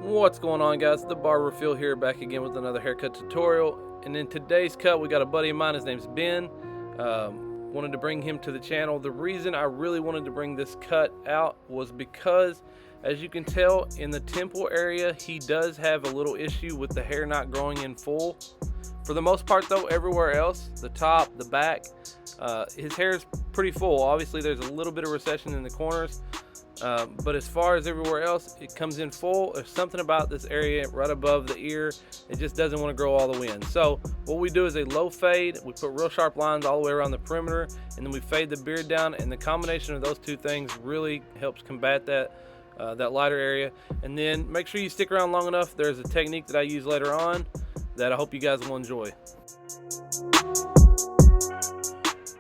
What's going on, guys? The Barber Phil here, back again with another haircut tutorial. And in today's cut, we got a buddy of mine. His name's Ben. Wanted to bring him to the channel. The reason I really wanted to bring this cut out was because, as you can tell, in the temple area, he does have a little issue with the hair not growing in full. For the most part, though, everywhere else, the top, the back, his hair is pretty full. Obviously, there's a little bit of recession in the corners. But as far as everywhere else, it comes in full. There's something about this area right above the ear, it just doesn't want to grow all the way in. So what we do is a low fade. We put real sharp lines all the way around the perimeter, and then we fade the beard down, and the combination of those two things really helps combat that lighter area. And then make sure you stick around long enough. There's a technique that I use later on that I hope you guys will enjoy.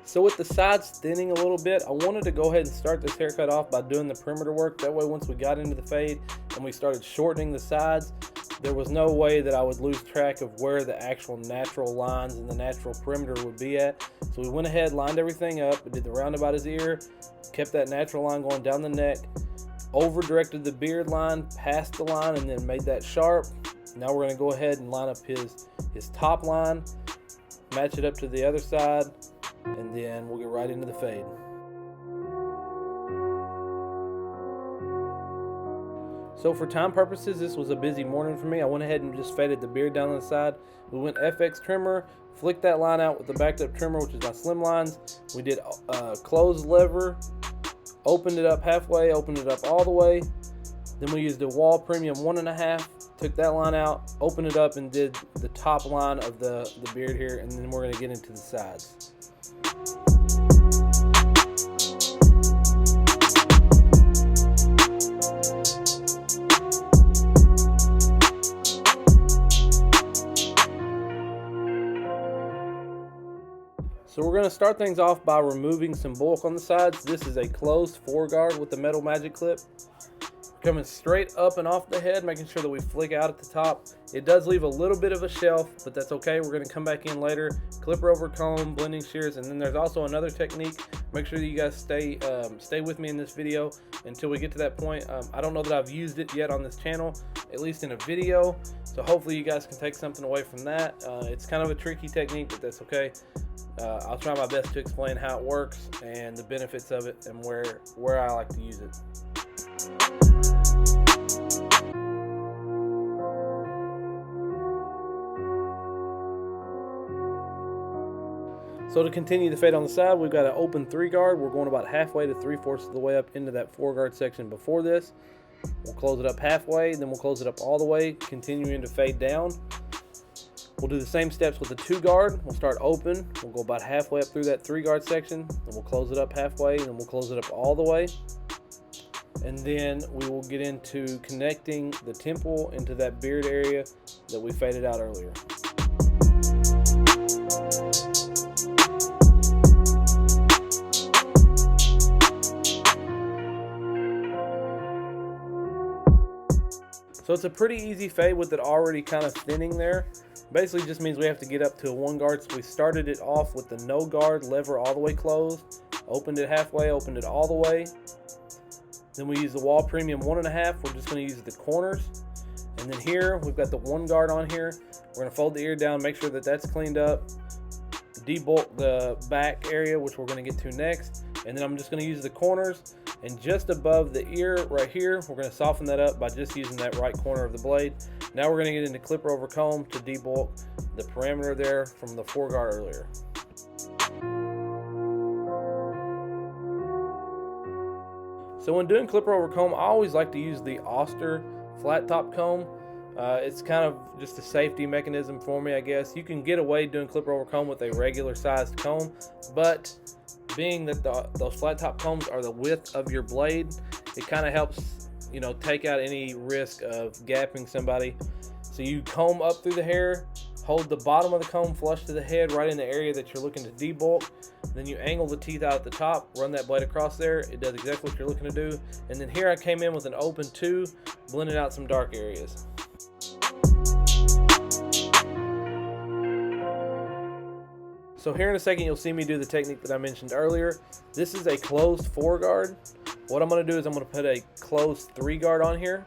So with the sides thinning a little bit, I wanted to go ahead and start this haircut off by doing the perimeter work. That way, once we got into the fade and we started shortening the sides, there was no way that I would lose track of where the actual natural lines and the natural perimeter would be at. So we went ahead, lined everything up, we did the round about his ear, kept that natural line going down the neck, over directed the beard line, past the line, and then made that sharp. Now we're going to go ahead and line up his top line, match it up to the other side, and then we'll get right into the fade. So for time purposes, this was a busy morning for me. I went ahead and just faded the beard down on the side. We went FX trimmer, flicked that line out with the backed up trimmer, which is my slim lines. We did closed lever, opened it up halfway, opened it up all the way. Then we used the Wahl Premium 1.5, took that line out, opened it up, and did the top line of the beard here, and then we're going to get into the sides. So we're going to start things off by removing some bulk on the sides. This is a closed foreguard with the Metal Magic Clip. Coming straight up and off the head, making sure that we flick out at the top. It does leave a little bit of a shelf, but that's okay. We're going to come back in later. Clipper over comb, blending shears, and then there's also another technique. Make sure that you guys stay with me in this video until we get to that point. I don't know that I've used it yet on this channel, at least in a video. So hopefully you guys can take something away from that. It's kind of a tricky technique, but that's okay. I'll try my best to explain how it works and the benefits of it and where I like to use it. So to continue the fade on the side, we've got an open 3-guard. We're going about halfway to 3/4 of the way up into that 4-guard section before this. We'll close it up halfway, then we'll close it up all the way, continuing to fade down. We'll do the same steps with the 2-guard. We'll start open. We'll go about halfway up through that 3-guard section. Then we'll close it up halfway, and then we'll close it up all the way. And then we will get into connecting the temple into that beard area that we faded out earlier. So it's a pretty easy fade with it already kind of thinning there. Basically just means we have to get up to a 1-guard. So we started it off with the no guard, lever all the way closed, opened it halfway, opened it all the way. Then we use the Wahl Premium 1.5. We're just going to use the corners. And then here we've got the 1-guard on here. We're going to fold the ear down, make sure that that's cleaned up, debulk the back area, which we're going to get to next. And then I'm just going to use the corners, and just above the ear right here, we're going to soften that up by just using that right corner of the blade. Now we're going to get into clipper over comb to debulk the perimeter there from the 4-guard earlier. So when doing clipper over comb, I always like to use the Oster flat top comb. It's kind of just a safety mechanism for me, I guess. You can get away doing clipper over comb with a regular sized comb, but being that those flat top combs are the width of your blade, it kind of helps, you know, take out any risk of gapping somebody. So you comb up through the hair, hold the bottom of the comb flush to the head right in the area that you're looking to debulk. Then you angle the teeth out at the top, run that blade across there. It does exactly what you're looking to do. And then here I came in with an open 2, blended out some dark areas. So here in a second, you'll see me do the technique that I mentioned earlier. This is a closed 4-guard. What I'm going to do is I'm going to put a closed 3-guard on here.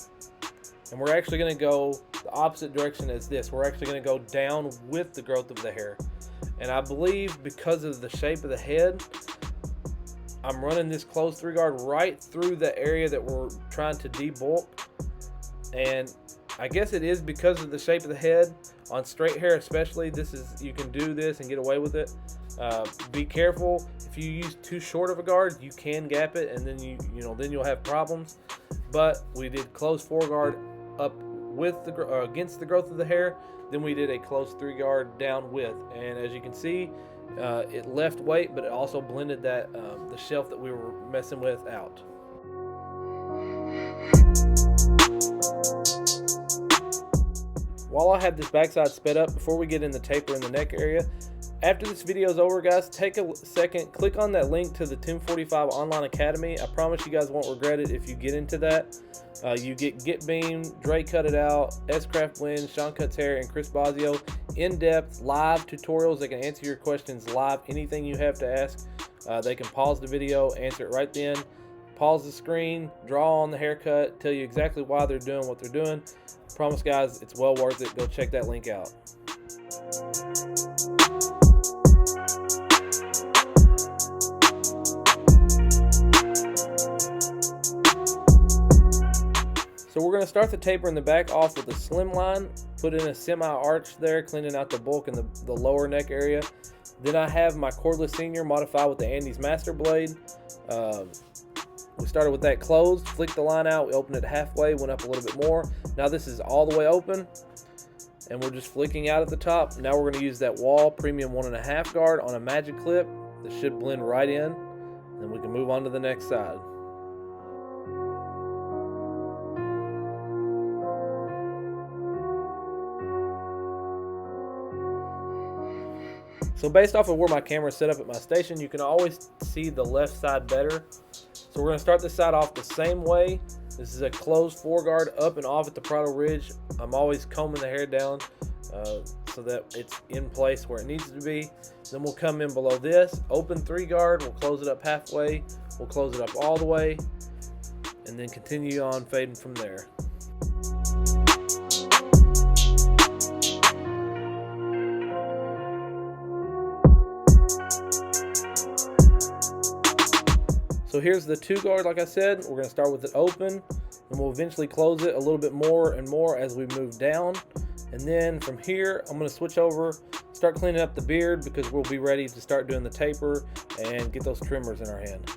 And we're actually going to go the opposite direction as this. We're actually going to go down with the growth of the hair. And I believe because of the shape of the head, I'm running this closed 3-guard right through the area that we're trying to debulk. And I guess it is because of the shape of the head. On straight hair especially, you can do this and get away with it. Be careful. If you use too short of a guard, you can gap it, and then then you'll have problems. But we did closed 4-guard up with against the growth of the hair. Then we did a closed 3-guard down with, and as you can see, it left weight, but it also blended that the shelf that we were messing with out. While I have this backside sped up, before we get in the taper in the neck area, after this video is over, guys, take a second, click on that link to the 1045 Online Academy. I promise you guys won't regret it if you get into that. You get Beam, Dre Cut It Out, S-Craft Blend, Sean Cuts Hair, and Chris Bozio. In-depth live tutorials that can answer your questions live. Anything you have to ask, they can pause the video, answer it right then. Pause the screen, draw on the haircut, tell you exactly why they're doing what they're doing. I promise, guys, it's well worth it. Go check that link out. So we're going to start the taper in the back off with a slim line, put in a semi-arch there, cleaning out the bulk in the lower neck area. Then I have my Cordless Senior modified with the Andis Master blade. We started with that closed, flicked the line out, we opened it halfway, went up a little bit more. Now this is all the way open, and we're just flicking out at the top. Now we're going to use that Wahl Premium 1.5 guard on a Magic Clip that should blend right in. Then we can move on to the next side. So based off of where my camera is set up at my station, you can always see the left side better. So we're going to start this side off the same way. This is a closed 4-guard up and off at the Prado Ridge. I'm always combing the hair down so that it's in place where it needs to be. Then we'll come in below this, open 3-guard, we'll close it up halfway, we'll close it up all the way, and then continue on fading from there. So here's the 2-guard, like I said. We're going to start with it open, and we'll eventually close it a little bit more and more as we move down. And then from here, I'm going to switch over, start cleaning up the beard, because we'll be ready to start doing the taper and get those trimmers in our hand.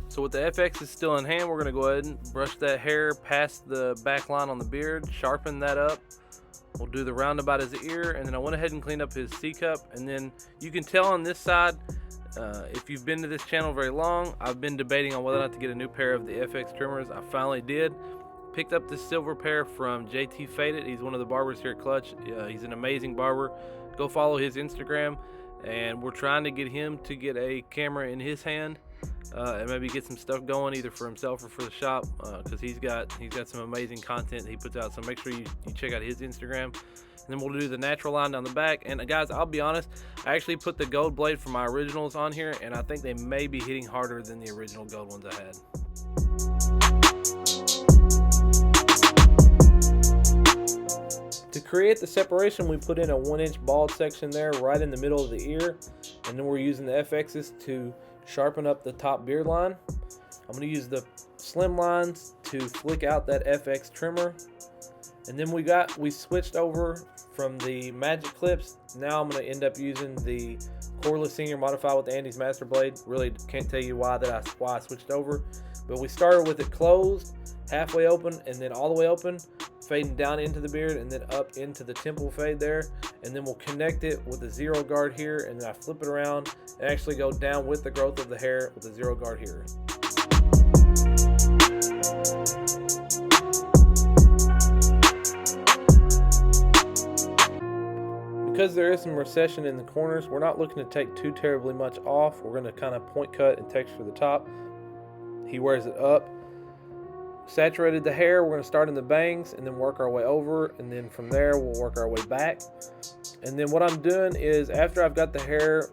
So with the FX is still in hand, we're going to go ahead and brush that hair past the back line on the beard, sharpen that up. We'll do the roundabout as the ear, and then I went ahead and cleaned up his C-cup. And then you can tell on this side, if you've been to this channel very long, I've been debating on whether or not to get a new pair of the FX trimmers. I finally did. Picked up this silver pair from JT Faded. He's one of the barbers here at Clutch. He's an amazing barber. Go follow his Instagram, and we're trying to get him to get a camera in his hand and maybe get some stuff going either for himself or for the shop, because he's got some amazing content he puts out. So make sure you check out his Instagram. And then we'll do the natural line down the back. And guys, I'll be honest, I actually put the gold blade from my originals on here, and I think they may be hitting harder than the original gold ones I had. To create the separation, we put in a 1-inch bald section there right in the middle of the ear, and then we're using the FXs to sharpen up the top beard line. I'm going to use the slim lines to flick out that FX trimmer, and then we switched over from the Magic Clips. Now I'm going to end up using the Cordless Senior modified with the Andis Master blade. Really can't tell you why I switched over, but we started with it closed, halfway open, and then all the way open, fading down into the beard and then up into the temple fade there. And then we'll connect it with a 0-guard here, and then I flip it around and actually go down with the growth of the hair with a 0-guard here. Because there is some recession in the corners, we're not looking to take too terribly much off. We're going to kind of point cut and texture the top. He wears it up. Saturated the hair, we're going to start in the bangs and then work our way over, and then from there we'll work our way back. And then what I'm doing is, after I've got the hair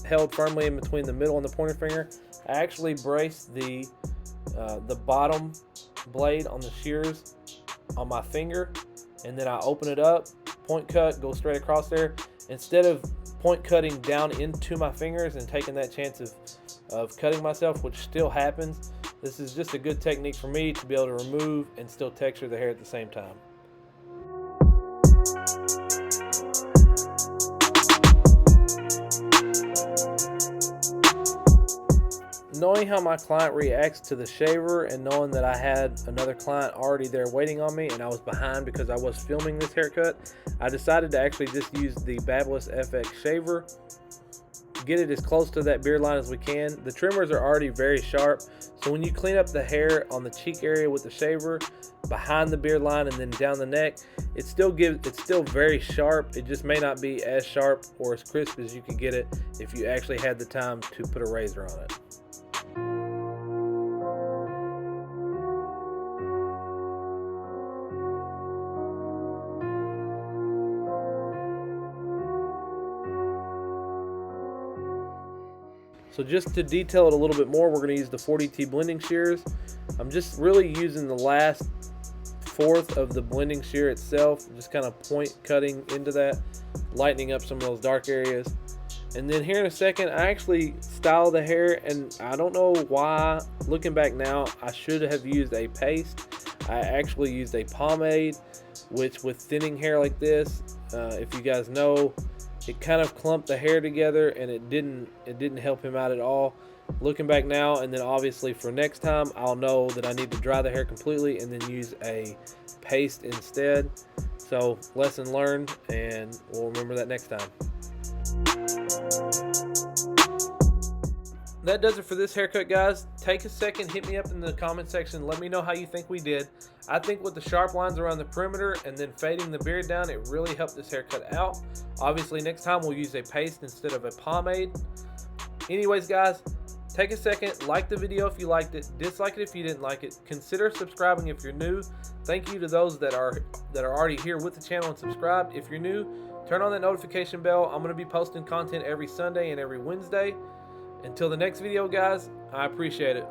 held firmly in between the middle and the pointer finger, I actually brace the bottom blade on the shears on my finger, and then I open it up, point cut, go straight across there, instead of point cutting down into my fingers and taking that chance of cutting myself, which still happens. This is just a good technique for me to be able to remove and still texture the hair at the same time. Knowing how my client reacts to the shaver, and knowing that I had another client already there waiting on me and I was behind because I was filming this haircut, I decided to actually just use the Babyliss Fx shaver, get it as close to that beard line as we can. The trimmers are already very sharp, so when you clean up the hair on the cheek area with the shaver, behind the beard line and then down the neck, it's still very sharp. It just may not be as sharp or as crisp as you could get it if you actually had the time to put a razor on it. So just to detail it a little bit more, we're going to use the 40T blending shears. I'm just really using the last fourth of the blending shear itself, just kind of point cutting into that, lightening up some of those dark areas. And then here in a second, I actually style the hair, and I don't know why, looking back now, I should have used a paste. I actually used a pomade, which with thinning hair like this, if you guys know, it kind of clumped the hair together, and it didn't help him out at all. Looking back now, and then obviously for next time, I'll know that I need to dry the hair completely and then use a paste instead. So lesson learned, and we'll remember that next time. That does it for this haircut, guys. Take a second, hit me up in the comment section, let me know how you think we did. I think with the sharp lines around the perimeter and then fading the beard down, it really helped this haircut out. Obviously next time we'll use a paste instead of a pomade. Anyways guys, take a second, like the video if you liked it, dislike it if you didn't like it, consider subscribing if you're new. Thank you to those that are already here with the channel and subscribed. If you're new, turn on that notification bell. I'm going to be posting content every Sunday and every Wednesday. Until the next video, guys, I appreciate it.